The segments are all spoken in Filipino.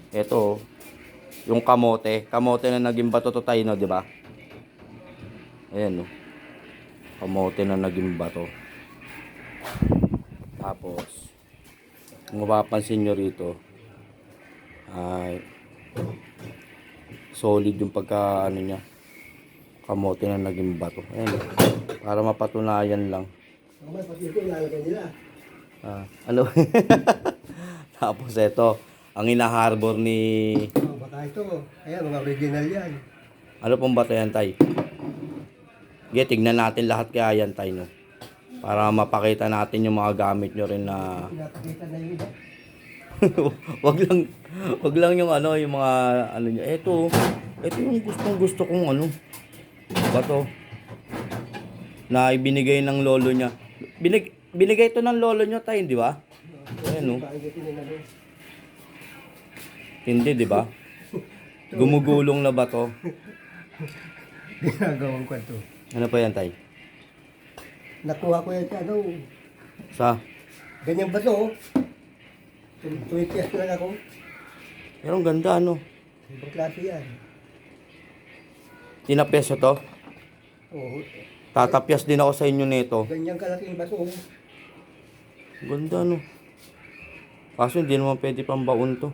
Ito, yung kamote. Kamote na naging bato to tayo, no, di ba? Ayan, no. Kamote na naging bato. Tapos, kung mapapansin nyo rito, ay solid yung pagka, ano niya, kamote na naging bato. Ayan, no. Para mapatunayan lang. Ano? Tapos ito, ang ina-harbor ni... Baka ito, ayan, mga original yan. Ano pong bato yan, tay? Okay, tignan natin lahat kaya yan, tay, no? Para mapakita natin yung mga gamit nyo rin na... Pinapakita na yun. wag lang yung ano, yung mga ano nyo. Ito yung gusto kong ano, bato. Na ibinigay ng lolo niya. Binigay ito ng lolo nyo, tay, di ba? Ayan, no? Hindi, di ba? Gumugulong na ba to? Ginagawang kwento. Ano pa yan, tay? Nakuha ko yan sa ano. Sa? Ganyan ba to? Tuwitias lang ako. Pero ang ganda, ano? Ibang klase yan. Tinapyas to? Oo. Tatapyas din ako sa inyo nito. Ganyan kalaking baso. Ganda, no? Kaso hindi naman pwede pang baon to.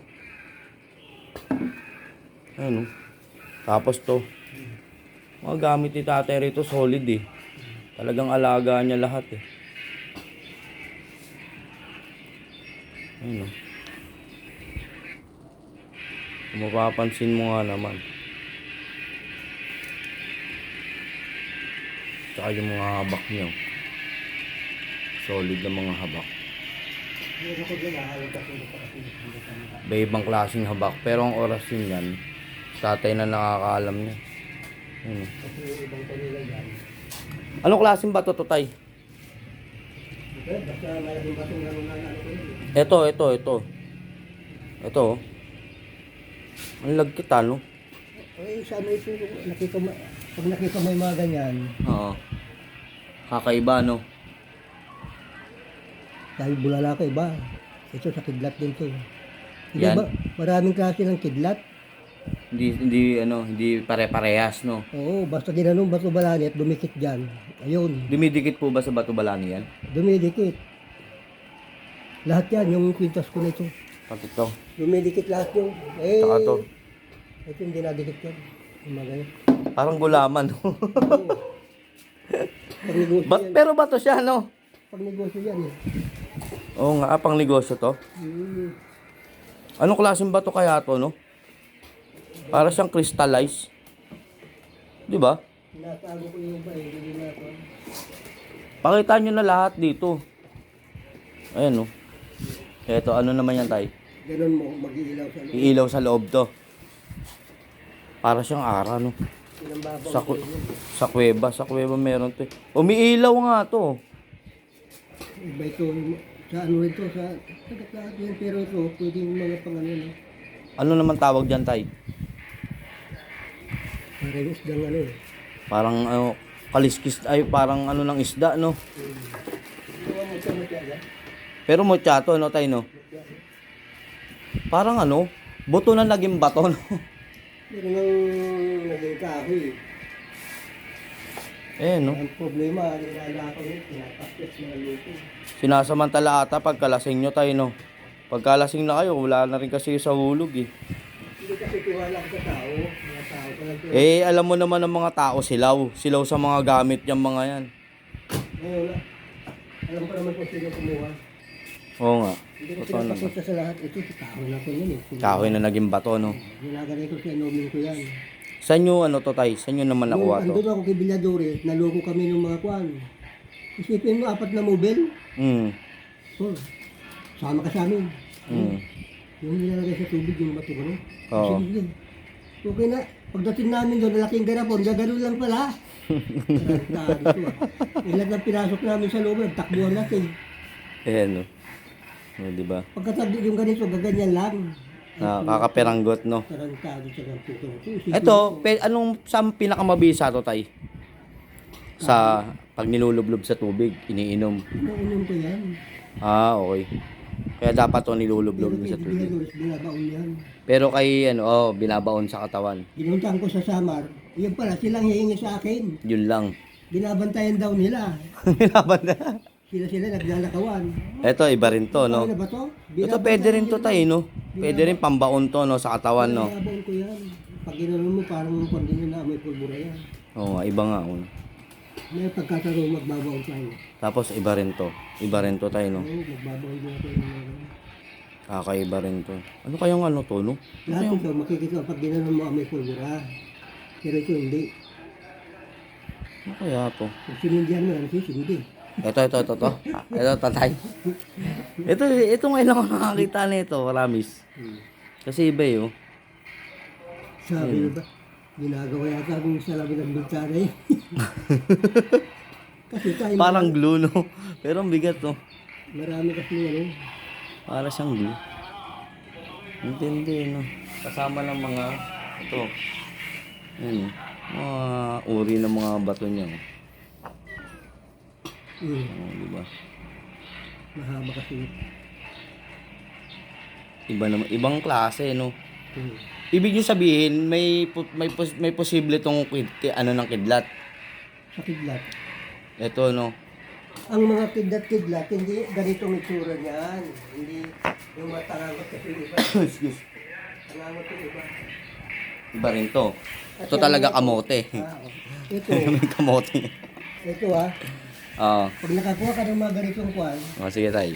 Ayun, no? Tapos to. Mga gamit ni tatay rito, solid eh. Talagang alaga niya lahat eh. Ayun, no? Kung mapapansin mo nga naman. Tsaka yung mga habak niyo. Solid na mga habak. Iba-ibang klaseng habak. Pero ang oras yun yan, tatay na nakakaalam niya. Ayun. Anong klaseng bato to, tay? Ito. Ito, oh. Ang lagkit, ano? Ay, sa ano ito, pag nakita mo yung mga ganyan, Oo. Kakaiba, no? dahil bulala ka iba. Ito sa kidlat din to. Hindi Yan. ba, maraming klase ng kidlat. Hindi pare-parehas, no? Oo, basta ginanong bato balani at dumikit dyan. Ayun, Dumidikit po ba sa bato balani yan? dumidikit. Lahat yan, yung kwintas ko nito. Pati to. Dumidikit lahat yung, Saka to. ito hindi nadikit yan. Yung mga ganyan. Parang gulaman, no? Oo. Pagnegosyo yan. Pero bato siya, no? Pagnegosyo yan eh. Oo nga, pang negosyo to. Anong klaseng bato kaya to, no? Para siyang crystallize. Di ba? Natago ko yung iba eh, hindi na ako. Pakita nyo na lahat dito. Ayan, no? Eto, ano naman yan, tay? Ganun mo, mag-iilaw sa loob. Iilaw sa loob to. Para siyang ara, no? Pinambabaw Sa, ko yun. sa kuweba meron to. Umiilaw nga to. Iba ito, sa ano ito, sa lahat yan, pero ito, pwedeng mga pangano na. Ano naman tawag dyan, tay? Parang isdang ano eh. Parang, kaliskis, ay parang ano ng isda, no? Gawa mo ito matyaga? Pero mutyato, no, tay, no? Parang ano, buto na naging bato, no? Pero nang naging kahoy, No? ang problema, nilala ko yun, pinapakit na luto. Sinasamantala ata pagkalasing nyo, tay, no? Pagkalasing na kayo, wala na rin kasi sa hulog, eh. Hindi kasi tiwala ko sa tao, mga tao pa lang. Alam mo naman ng mga tao, silaw sa mga gamit yung mga yan. Ngayon, alam ko naman kung sino kumuha. Oo nga. Hindi ko Totoo naman. pinapapunta sa lahat, ito si tao na ko yun eh. Kahoy na naging bato, no? Ginaganoy ko siya, inumin ko yan. Saan nyo, ano to, tay? Saan nyo naman nakuha to? Andun ako kay Villadore, naloko kami ng mga kwan. Isipin mo, 4 na mobile. Oh, sama ka sa amin. Yung nilalagay sa tubig, yung bato gano'n. Oo. Sige. Okay na. Pagdating namin doon, nalaking garapon, gano'n lang pala. Tarantado ko ah. Ilan ang pinasok namin sa loob, takbuhan natin. No? Diba? Pagkatabi yung ganito, gaganyan lang. Kakaperanggot, no? Tarantado sa ng puto. Ito, anong, saan pinakamabisa to, tay? Sa pag nilulublob sa tubig, iniinom. Nainom ko yan. Okay. Kaya dapat to nilulublog mo sa tubig. Binabaon yan. Pero kay ano, binabaon sa katawan. Pinuntahan ko sa Samar, yun pala, silang hihingi sa akin. Yun lang. Binabantayan daw nila. Binabanda. Sila naglalakawan. Ito, iba rin to, no? Ano ba to? Ito, pwede rin to tayo, no? Pwede rin pambaon to, no? Sa katawan, no? Binabaon ko yan. Pag ginanon mo, parang kondino na may pulbura yan. Oo nga, iba nga. May pagkataroon, magbabaon tayo. Tapos, iba rin to. Iba rin to tayo, no? Oo, magbabaon din ako. Kakaiba rin to. Ano kayang ano to, no? Lahat ito, makikita pag ginanon mo, may pulbura. Pero ito hindi. Ano kaya to? Kung sinindihan mo yan, hindi. Ito. Ito, tatay. Ito ngayon lang ako nakakita nito, Ramis. Kasi iba eh, oh. Sabi na ba? Ginagawa yata kung sa labi ng bintana eh. Kasi tayo Parang glue, no? Pero ang bigat, no? marami kasi ano. Para siyang glue. Hindi, no? Kasama ng mga, ito. Yan, mga uri ng mga bato niya, oh. Diba? Mahaba kasi. Iba naman, ibang klase, no? Hmm. Ibig nyo sabihin, may posible tong ano ng kidlat. Sa kidlat. Ito, no? Ang mga kidlat-kidlat, hindi ganitong itsura niyan. Hindi yung mga tarangot kasi yung iba. Excuse. Tarangot yung iba. Iba rin to. Ito talaga kamote. Ito, May kamote. ito Oo. pag nakakuha ka ng mga ganitong kwan, Sige tayo.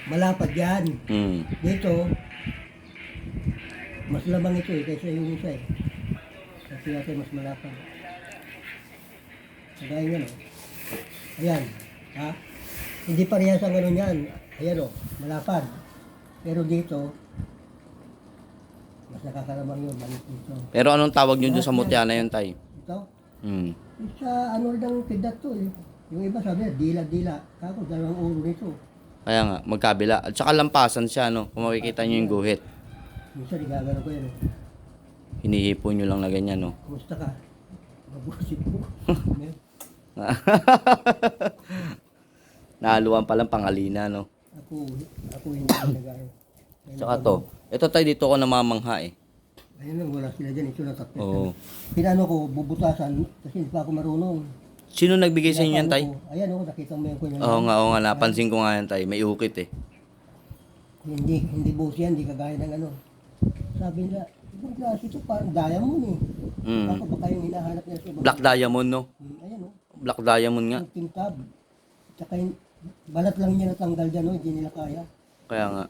malapad yan. Hmm. Dito, mas labang ito kaysa yung isa Kasi natin mas malapad. Kagaya yan Ayan. Ha? Hindi parehas ang ano yan. Ayan malapad. Pero dito, mas nakakalamang yun. Malit dito. Pero anong tawag nyo dun sa mutya na yun, tay? Ito, Hmm. sa ano ng kidat to Yung iba sabi, dila-dila. Ako, dalawang ulo nito. Kaya nga, magkabila. At saka lampasan siya, no? Kung makikita nyo yung guhit. Minsan, igagano ko yan. Hinihipon nyo lang na ganyan, no? Kumusta ka? Mabusit mo. Nahaluan palang pangalina, no? Ako hindi nagano. Saka to. Ito tayo dito ko namamangha, eh. Ayun lang, wala sila dyan. Ito na tatlo. Oo. Pinano ko, bubutasan kasi hindi pa ako marunong. Sino nagbigay sa inyo yan, tay? Ayan nakita mo yung kunya. Oo nga, napansin ko nga yan, tay. May ukit, eh. Hindi buhos yan, hindi kagaya ng ano. Sabi nila, ibang klase ito, parang diamond eh. Mm. Baka baka yung hinahanap niya sa ibang. Black diamond, no? Ayan Black diamond nga. yung tingkab. Tsaka yung balat lang niya natanggal dyan, hindi nila kaya. Kaya nga.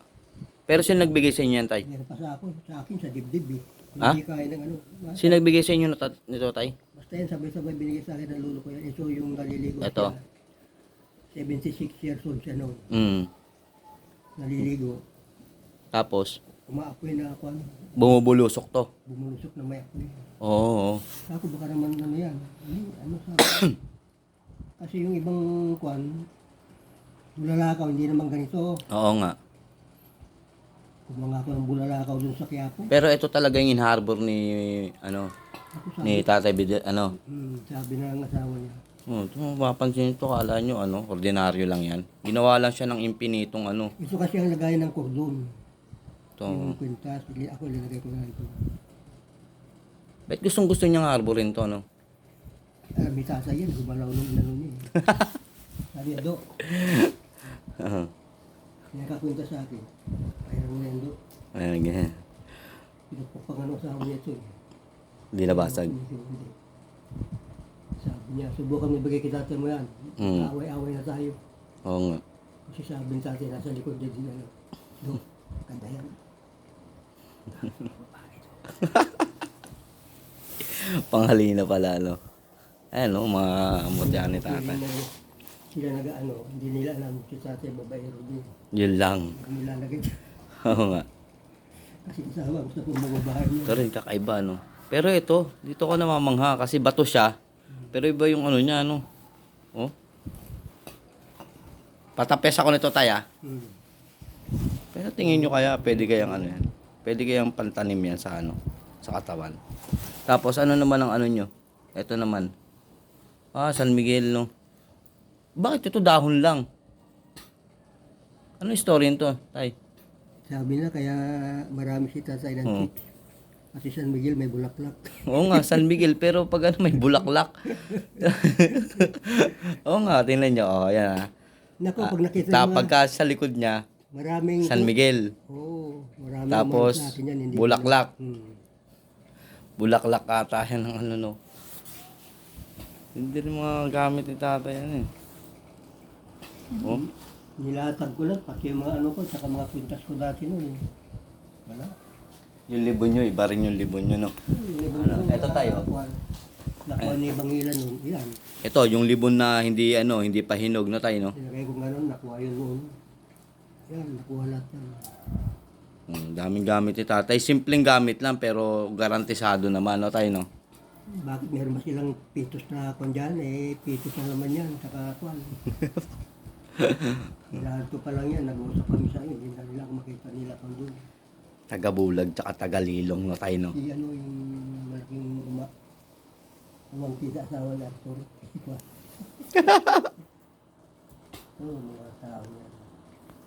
Pero sino nagbigay sa inyo yan, tay? Meron pa sa akin, sa dibdib eh. Ha? Hindi kaya ng ano. Sino nagbigay sa inyo nito, tay? Basta yan, sabay-sabay binigay sa akin ng lolo ko yan. Ito yung naliligo. Ito. siya. 76 years old siya noon. Mm. Naliligo. Tapos, Umaapoy na ako, bumubulusok to. bumulusok na may apoy. Oo. Ako baka naman ano yan. Ano sa kasi yung ibang kwan, bulalakaw, hindi naman ganito. Oo nga. Kumuha ako ng bulalakaw dun sa Quiapo. Pero ito talaga yung in-harbor ni, Ako sabi, ni Tatay Bidel, sabi na ng asawa niya. Mapapansin ito, kala nyo, ordinaryo lang yan. Ginawa lang siya ng impinitong, Ito kasi ang lagayan ng cordon. ito. Yung kwintas, ako ilalagay ko na ito. Ba't gusto niyang harborin to, May tasa yan, gumalaw nung inano niya. Sabi niya, Do, nakakwinta sa akin. Kaya mo yan, Do. Ayan, ganyan. Pinagpapangano sa akin niya ito. Hindi nabasag. Hindi. Sabi niya, subukan mo ibigay kita mo yan. Away-away na tayo. Oo nga. Kasi sabi ng tatay, nasa likod niya din ano. Do, ganda yan. Panghalina pala, Ayan, mga mutya ni Tatay. Sila hindi nila alam si tatay babaero din. Yun lang. Hindi nilalagay dyan. Oo nga. Kasi kasama, gusto kong mababahay niya. Pero yung kakaiba, Pero ito, dito ko namamangha kasi bato siya. Pero iba yung niya, Oh. Patapes ako nito, tay, Pero tingin nyo kaya, pwede kayang yan? Pwede kayang pantanim yan sa sa katawan. Tapos ano naman ang nyo? Ito naman. San Miguel, Bakit ito dahon lang? Ano story nito, tay? Sabi na kaya marami si tatay ng Hmm. chick. At si San Miguel may bulaklak. Oo nga, San Miguel, pero pag ano, may bulaklak. Oo nga, tingnan nyo. Oh, yan ah. Nako, pag nakita yung mga Pagka sa likod niya, maraming... San Miguel. Oo, maraming Tapos, umano sa akin yan. Hindi bulaklak. Hmm. Bulaklak ata yan ng ano, no. Hindi rin mga gamit ni tatay yan eh. Oh, Nilatag ko lang, pati yung mga ano ko, saka mga kwintas ko dati noon. Wala. yung libon nyo, iba rin yung libon nyo, no. Ano, eto tayo. Nakuha ni Bangilan noon, yan. Ito, yung libon na hindi, ano, hindi pa hinog na tayo, no. Sinagay ko nga noon, nakuha yun noon. Yan, nakuha lahat yan. Daming gamit ni tatay. Simpleng gamit lang, pero garantisado naman, no, tayo, no. Bakit meron ba silang pitos na kung dyan? Eh, pitos na naman yan, saka kwan. Kailangan ko pa lang yan, nag-uusap kami sa inyo, hindi na nila ako makita nila kung doon. Tagabulag, tsaka tagalilong, no, tayo, no. Si ano yung malaking umang kita asawa na actor. Oo, mga tao yan.